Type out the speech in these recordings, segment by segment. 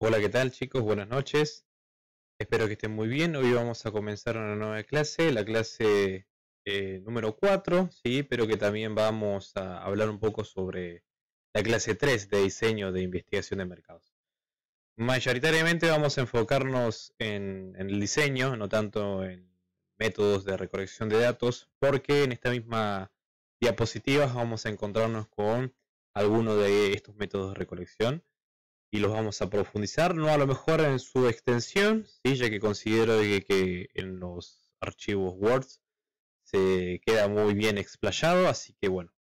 Hola, ¿qué tal chicos? Buenas noches. Espero que estén muy bien. Hoy vamos a comenzar una nueva clase, la clase número 4, ¿sí? Pero que también vamos a hablar un poco sobre la clase 3 de diseño de investigación de mercados. Mayoritariamente vamos a enfocarnos en el diseño, no tanto en métodos de recolección de datos, porque en esta misma diapositiva vamos a encontrarnos con algunos de estos métodos de recolección y los vamos a profundizar, no a lo mejor en su extensión, ¿sí? Ya que considero que en los archivos Word se queda muy bien explayado, así que bueno,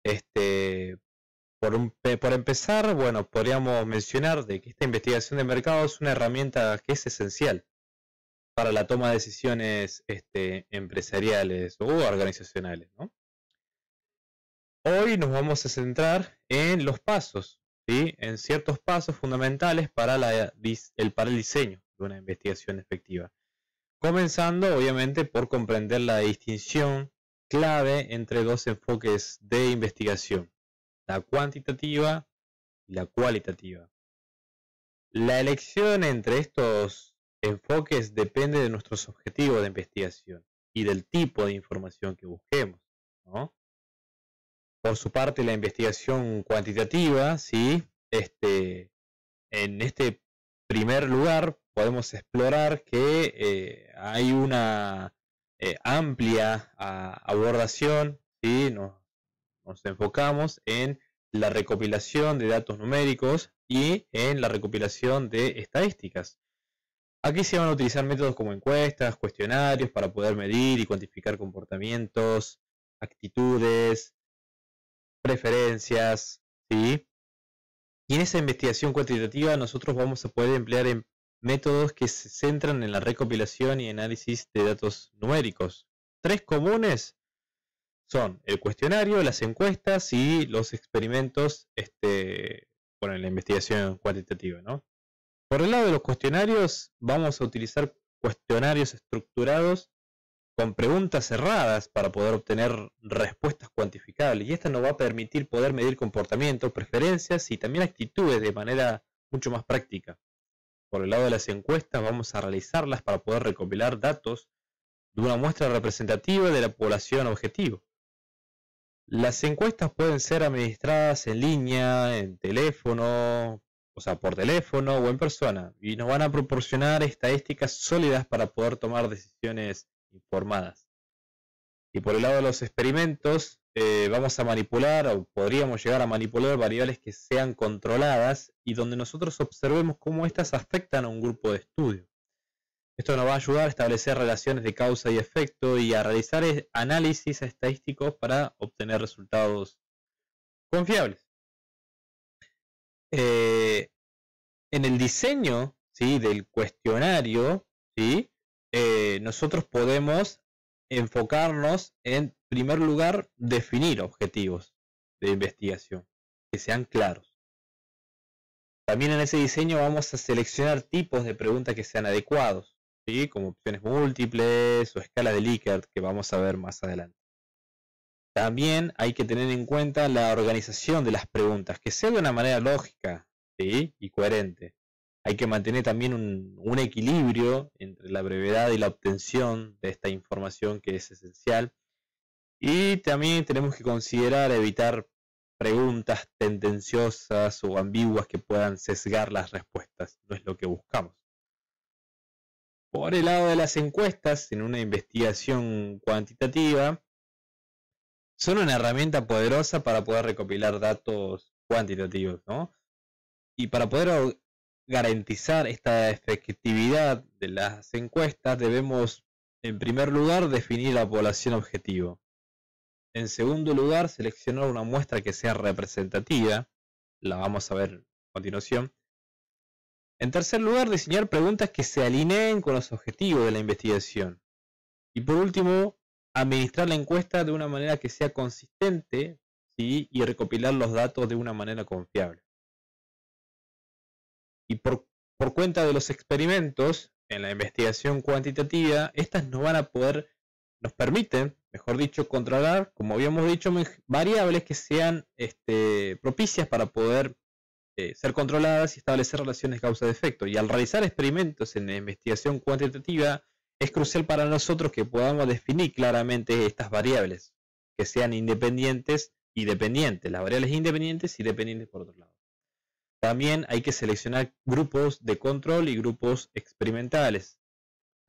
este, por empezar, bueno, podríamos mencionar de que esta investigación de mercado es una herramienta que es esencial para la toma de decisiones empresariales o organizacionales, ¿no? Hoy nos vamos a centrar en los pasos, ¿sí? En ciertos pasos fundamentales para el diseño de una investigación efectiva. Comenzando, obviamente, por comprender la distinción clave entre dos enfoques de investigación, la cuantitativa y la cualitativa. La elección entre estos enfoques depende de nuestros objetivos de investigación y del tipo de información que busquemos, ¿no? Por su parte, la investigación cuantitativa, ¿sí? En este primer lugar podemos explorar que hay una amplia abordación, ¿sí? Nos enfocamos en la recopilación de datos numéricos y en la recopilación de estadísticas. Aquí se van a utilizar métodos como encuestas, cuestionarios para poder medir y cuantificar comportamientos, actitudes, preferencias, ¿sí? Y en esa investigación cuantitativa nosotros vamos a poder emplear métodos que se centran en la recopilación y análisis de datos numéricos. Tres comunes son el cuestionario, las encuestas y los experimentos en la investigación cuantitativa, ¿no? Por el lado de los cuestionarios, vamos a utilizar cuestionarios estructurados con preguntas cerradas para poder obtener respuestas cuantificables. Y esto nos va a permitir poder medir comportamientos, preferencias y también actitudes de manera mucho más práctica. Por el lado de las encuestas, vamos a realizarlas para poder recopilar datos de una muestra representativa de la población objetivo. Las encuestas pueden ser administradas en línea, en teléfono, o sea, por teléfono o en persona, y nos van a proporcionar estadísticas sólidas para poder tomar decisiones informadas. Y por el lado de los experimentos, vamos a manipular o podríamos llegar a manipular variables que sean controladas y donde nosotros observemos cómo éstas afectan a un grupo de estudio. Esto nos va a ayudar a establecer relaciones de causa y efecto y a realizar análisis estadísticos para obtener resultados confiables. En el diseño, ¿sí?, del cuestionario, ¿sí?, nosotros podemos enfocarnos en primer lugar definir objetivos de investigación que sean claros. También en ese diseño vamos a seleccionar tipos de preguntas que sean adecuados, ¿sí?, como opciones múltiples o escala de Likert que vamos a ver más adelante. También hay que tener en cuenta la organización de las preguntas, que sea de una manera lógica, ¿sí?, y coherente. Hay que mantener también un equilibrio entre la brevedad y la obtención de esta información que es esencial. Y también tenemos que considerar evitar preguntas tendenciosas o ambiguas que puedan sesgar las respuestas. No es lo que buscamos. Por el lado de las encuestas, en una investigación cuantitativa, son una herramienta poderosa para poder recopilar datos cuantitativos, ¿no? Y para poder garantizar esta efectividad de las encuestas, debemos, en primer lugar, definir la población objetivo. En segundo lugar, seleccionar una muestra que sea representativa. La vamos a ver a continuación. En tercer lugar, diseñar preguntas que se alineen con los objetivos de la investigación. Y por último, administrar la encuesta de una manera que sea consistente, ¿sí?, y recopilar los datos de una manera confiable. Y por cuenta de los experimentos en la investigación cuantitativa, estas nos permiten, mejor dicho, controlar, como habíamos dicho, variables que sean propicias para poder ser controladas y establecer relaciones causa-efecto. Y al realizar experimentos en la investigación cuantitativa, es crucial para nosotros que podamos definir claramente estas variables, que sean independientes y dependientes, las variables independientes y dependientes por otro lado. También hay que seleccionar grupos de control y grupos experimentales.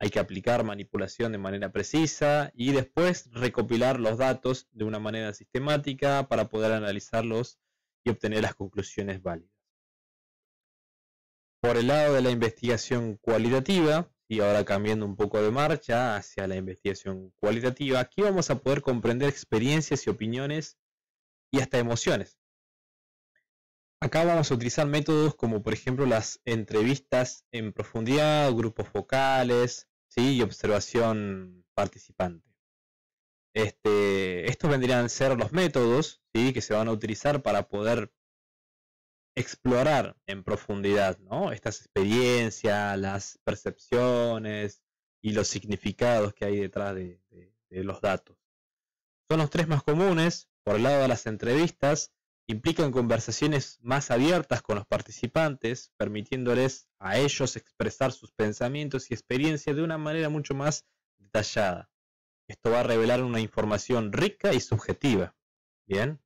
Hay que aplicar manipulación de manera precisa y después recopilar los datos de una manera sistemática para poder analizarlos y obtener las conclusiones válidas. Por el lado de la investigación cualitativa, y ahora cambiando un poco de marcha hacia la investigación cualitativa, aquí vamos a poder comprender experiencias y opiniones y hasta emociones. Acá vamos a utilizar métodos como por ejemplo las entrevistas en profundidad, grupos focales, ¿sí? Y observación participante. Estos vendrían a ser los métodos, ¿sí? Que se van a utilizar para poder explorar en profundidad, ¿no? Estas experiencias, las percepciones y los significados que hay detrás de los datos. Son los tres más comunes. Por el lado de las entrevistas, implican conversaciones más abiertas con los participantes, permitiéndoles a ellos expresar sus pensamientos y experiencias de una manera mucho más detallada. Esto va a revelar una información rica y subjetiva. Bien.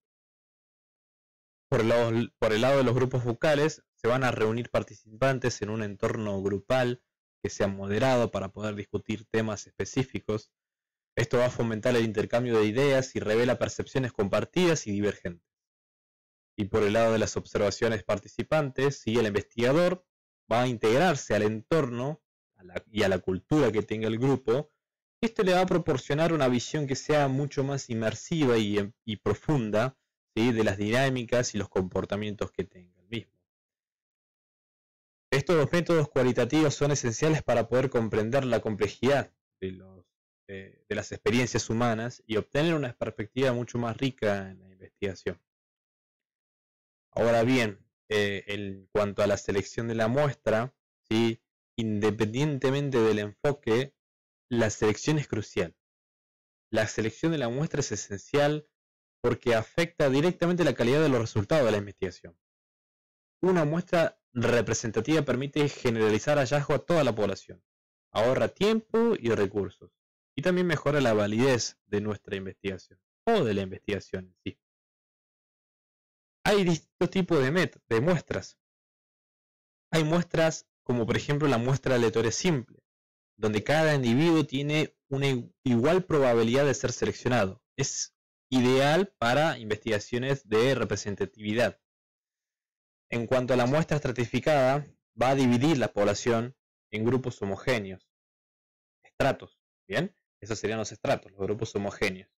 Por el lado de los grupos focales, se van a reunir participantes en un entorno grupal que sea moderado para poder discutir temas específicos. Esto va a fomentar el intercambio de ideas y revela percepciones compartidas y divergentes. Y por el lado de las observaciones participantes, ¿sí? El investigador va a integrarse al entorno y a la cultura que tenga el grupo. Esto le va a proporcionar una visión que sea mucho más inmersiva y profunda, ¿sí? De las dinámicas y los comportamientos que tenga el mismo. Estos métodos cualitativos son esenciales para poder comprender la complejidad de las experiencias humanas y obtener una perspectiva mucho más rica en la investigación. Ahora bien, en cuanto a la selección de la muestra, ¿sí? Independientemente del enfoque, la selección es crucial. La selección de la muestra es esencial porque afecta directamente la calidad de los resultados de la investigación. Una muestra representativa permite generalizar hallazgos a toda la población, ahorra tiempo y recursos, y también mejora la validez de nuestra investigación, o de la investigación en sí. Hay distintos tipos de muestras. Hay muestras como por ejemplo la muestra aleatoria simple, donde cada individuo tiene una igual probabilidad de ser seleccionado. Es ideal para investigaciones de representatividad. En cuanto a la muestra estratificada, va a dividir la población en grupos homogéneos, estratos, ¿bien? Esos serían los estratos, los grupos homogéneos.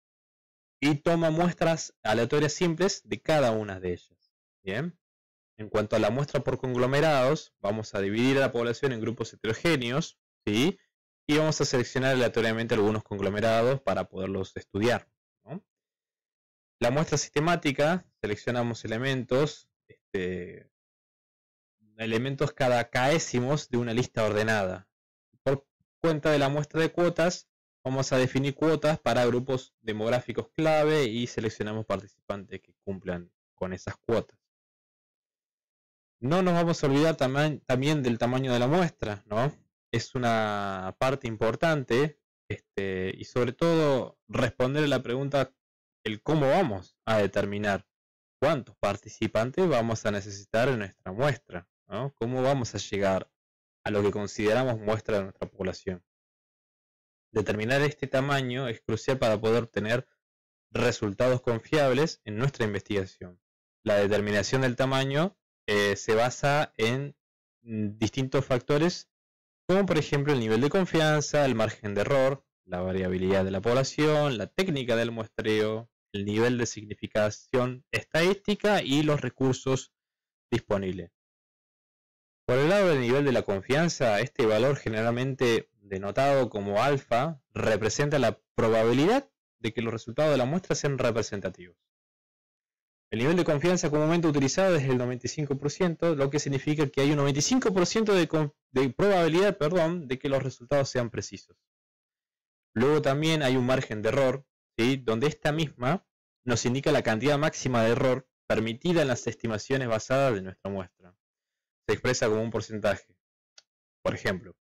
Y toma muestras aleatorias simples de cada una de ellas. Bien. En cuanto a la muestra por conglomerados, vamos a dividir a la población en grupos heterogéneos, ¿sí? Y vamos a seleccionar aleatoriamente algunos conglomerados para poderlos estudiar, ¿no? La muestra sistemática, seleccionamos elementos cada késsimos de una lista ordenada. Por cuenta de la muestra de cuotas, vamos a definir cuotas para grupos demográficos clave y seleccionamos participantes que cumplan con esas cuotas. No nos vamos a olvidar también del tamaño de la muestra, ¿no? Es una parte importante y sobre todo responder a la pregunta el cómo vamos a determinar cuántos participantes vamos a necesitar en nuestra muestra, ¿no? Cómo vamos a llegar a lo que consideramos muestra de nuestra población. Determinar este tamaño es crucial para poder obtener resultados confiables en nuestra investigación. La determinación del tamaño se basa en distintos factores, como por ejemplo el nivel de confianza, el margen de error, la variabilidad de la población, la técnica del muestreo, el nivel de significación estadística y los recursos disponibles. Por el lado del nivel de la confianza, este valor generalmente denotado como alfa representa la probabilidad de que los resultados de la muestra sean representativos. El nivel de confianza comúnmente utilizado es el 95%, lo que significa que hay un 95% de probabilidad, de que los resultados sean precisos. Luego también hay un margen de error, ¿sí? Donde esta misma nos indica la cantidad máxima de error permitida en las estimaciones basadas de nuestra muestra. Se expresa como un porcentaje. Por ejemplo,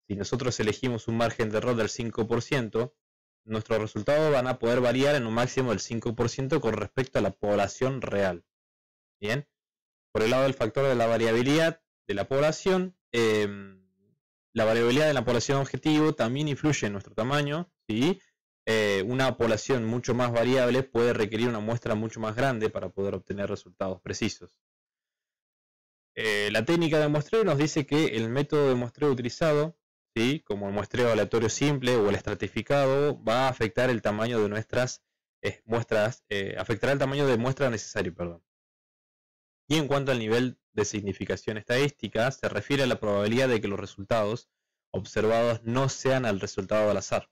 si nosotros elegimos un margen de error del 5%, nuestros resultados van a poder variar en un máximo del 5% con respecto a la población real. Bien, por el lado del factor de la variabilidad de la población, la variabilidad de la población objetivo también influye en nuestro tamaño, ¿sí? Una población mucho más variable puede requerir una muestra mucho más grande para poder obtener resultados precisos. La técnica de muestreo nos dice que el método de muestreo utilizado, ¿sí?, como el muestreo aleatorio simple o el estratificado, va a afectar el tamaño de nuestras muestras, afectará el tamaño de muestra necesario, perdón. Y en cuanto al nivel de significación estadística, se refiere a la probabilidad de que los resultados observados no sean el resultado al azar.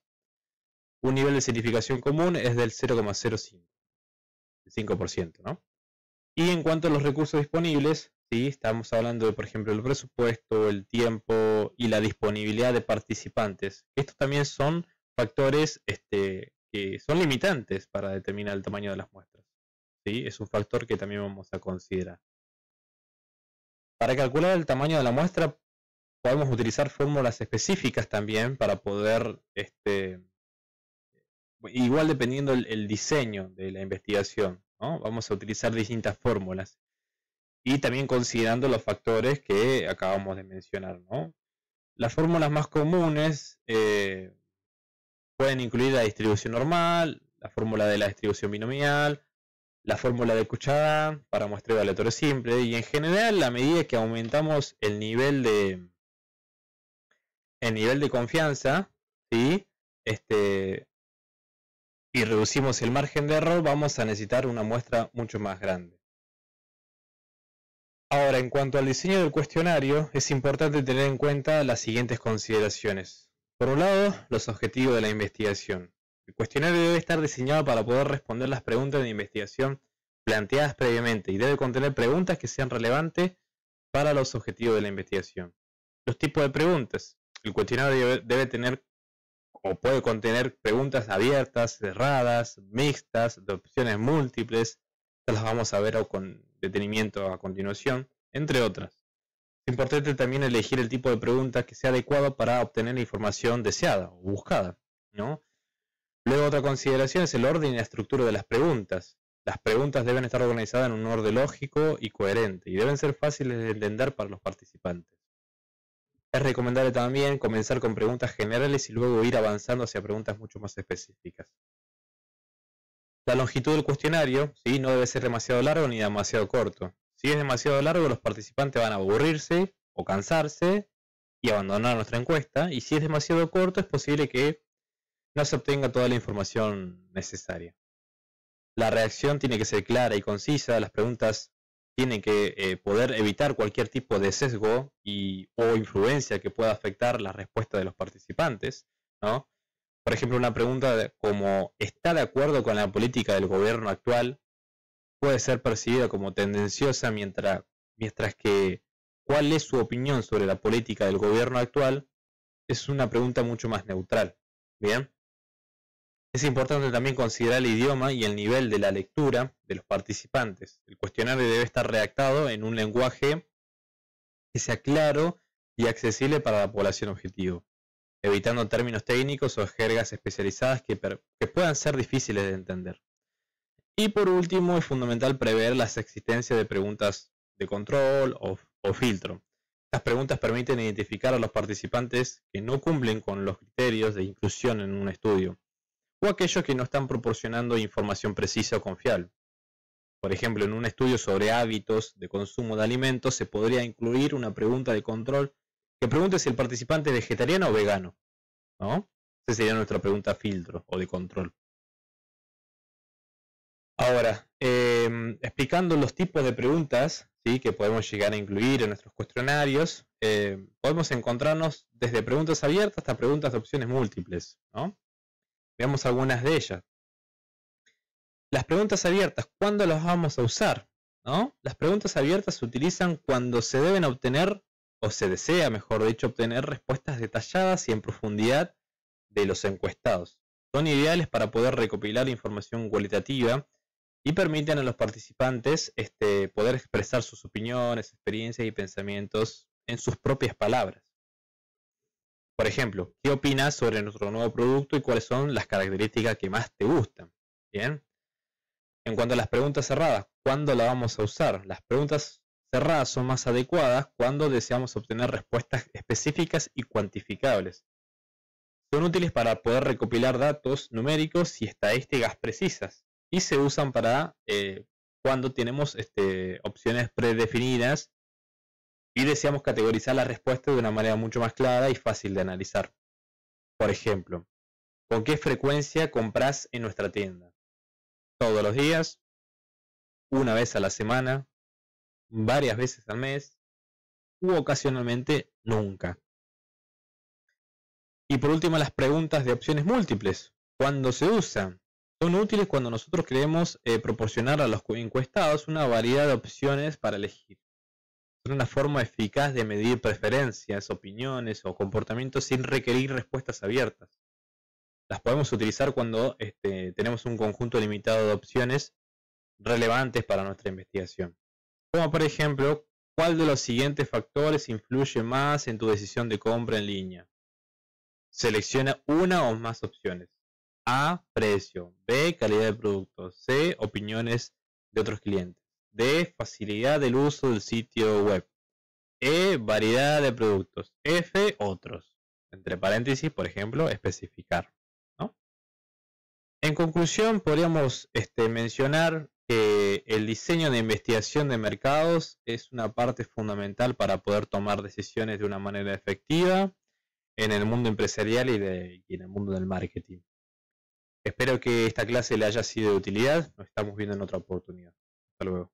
Un nivel de significación común es del 0,05, el 5%, ¿no? Y en cuanto a los recursos disponibles, ¿sí?, estamos hablando de, por ejemplo, el presupuesto, el tiempo y la disponibilidad de participantes. Estos también son factores que son limitantes para determinar el tamaño de las muestras, ¿sí? Es un factor que también vamos a considerar. Para calcular el tamaño de la muestra, podemos utilizar fórmulas específicas también para poder, igual dependiendo el diseño de la investigación, ¿no? Vamos a utilizar distintas fórmulas y también considerando los factores que acabamos de mencionar, ¿no? Las fórmulas más comunes pueden incluir la distribución normal, la fórmula de la distribución binomial, la fórmula de Couchard para muestreo aleatorio simple, y en general, a medida que aumentamos el nivel de confianza, ¿sí?, y reducimos el margen de error, vamos a necesitar una muestra mucho más grande. Ahora, en cuanto al diseño del cuestionario, es importante tener en cuenta las siguientes consideraciones. Por un lado, los objetivos de la investigación. El cuestionario debe estar diseñado para poder responder las preguntas de investigación planteadas previamente y debe contener preguntas que sean relevantes para los objetivos de la investigación. Los tipos de preguntas. El cuestionario debe tener o puede contener preguntas abiertas, cerradas, mixtas, de opciones múltiples. Estas las vamos a ver con detenimiento a continuación, entre otras. Es importante también elegir el tipo de pregunta que sea adecuado para obtener la información deseada o buscada, ¿no? Luego, otra consideración es el orden y la estructura de las preguntas. Las preguntas deben estar organizadas en un orden lógico y coherente y deben ser fáciles de entender para los participantes. Es recomendable también comenzar con preguntas generales y luego ir avanzando hacia preguntas mucho más específicas. La longitud del cuestionario, ¿sí?, no debe ser demasiado largo ni demasiado corto. Si es demasiado largo, los participantes van a aburrirse o cansarse y abandonar nuestra encuesta. Y si es demasiado corto, es posible que no se obtenga toda la información necesaria. La reacción tiene que ser clara y concisa. Las preguntas tienen que poder evitar cualquier tipo de sesgo o influencia que pueda afectar la respuesta de los participantes, ¿no? Por ejemplo, una pregunta como ¿está de acuerdo con la política del gobierno actual? Puede ser percibida como tendenciosa, mientras que ¿cuál es su opinión sobre la política del gobierno actual? Es una pregunta mucho más neutral. Bien. Es importante también considerar el idioma y el nivel de la lectura de los participantes. El cuestionario debe estar redactado en un lenguaje que sea claro y accesible para la población objetivo, evitando términos técnicos o jergas especializadas que puedan ser difíciles de entender. Y por último, es fundamental prever la existencia de preguntas de control o filtro. Estas preguntas permiten identificar a los participantes que no cumplen con los criterios de inclusión en un estudio, o aquellos que no están proporcionando información precisa o confiable. Por ejemplo, en un estudio sobre hábitos de consumo de alimentos se podría incluir una pregunta de control que pregunte si el participante es vegetariano o vegano, ¿no? Esa sería nuestra pregunta filtro o de control. Ahora, explicando los tipos de preguntas, ¿sí?, que podemos llegar a incluir en nuestros cuestionarios, podemos encontrarnos desde preguntas abiertas hasta preguntas de opciones múltiples, ¿no? Veamos algunas de ellas. Las preguntas abiertas, ¿cuándo las vamos a usar? ¿No? Las preguntas abiertas se utilizan cuando se deben obtener, o se desea, mejor dicho, obtener respuestas detalladas y en profundidad de los encuestados. Son ideales para poder recopilar información cualitativa y permiten a los participantes poder expresar sus opiniones, experiencias y pensamientos en sus propias palabras. Por ejemplo, ¿qué opinas sobre nuestro nuevo producto y cuáles son las características que más te gustan? Bien. En cuanto a las preguntas cerradas, ¿cuándo la vamos a usar? Las preguntas cerradas son más adecuadas cuando deseamos obtener respuestas específicas y cuantificables. Son útiles para poder recopilar datos numéricos y estadísticas precisas y se usan para cuando tenemos opciones predefinidas y deseamos categorizar la respuesta de una manera mucho más clara y fácil de analizar. Por ejemplo, ¿con qué frecuencia compras en nuestra tienda? ¿Todos los días? ¿Una vez a la semana? ¿Varias veces al mes? ¿U ocasionalmente nunca? Y por último, las preguntas de opciones múltiples. ¿Cuándo se usan? Son útiles cuando nosotros queremos proporcionar a los encuestados una variedad de opciones para elegir. Son una forma eficaz de medir preferencias, opiniones o comportamientos sin requerir respuestas abiertas. Las podemos utilizar cuando tenemos un conjunto limitado de opciones relevantes para nuestra investigación. Como por ejemplo, ¿cuál de los siguientes factores influye más en tu decisión de compra en línea? Selecciona una o más opciones. A, precio. B, calidad de producto. C, opiniones de otros clientes. D, facilidad del uso del sitio web. E, variedad de productos. F, otros. Entre paréntesis, por ejemplo, especificar, ¿no? En conclusión, podríamos mencionar que el diseño de investigación de mercados es una parte fundamental para poder tomar decisiones de una manera efectiva en el mundo empresarial y en el mundo del marketing. Espero que esta clase le haya sido de utilidad. Nos estamos viendo en otra oportunidad. Hasta luego.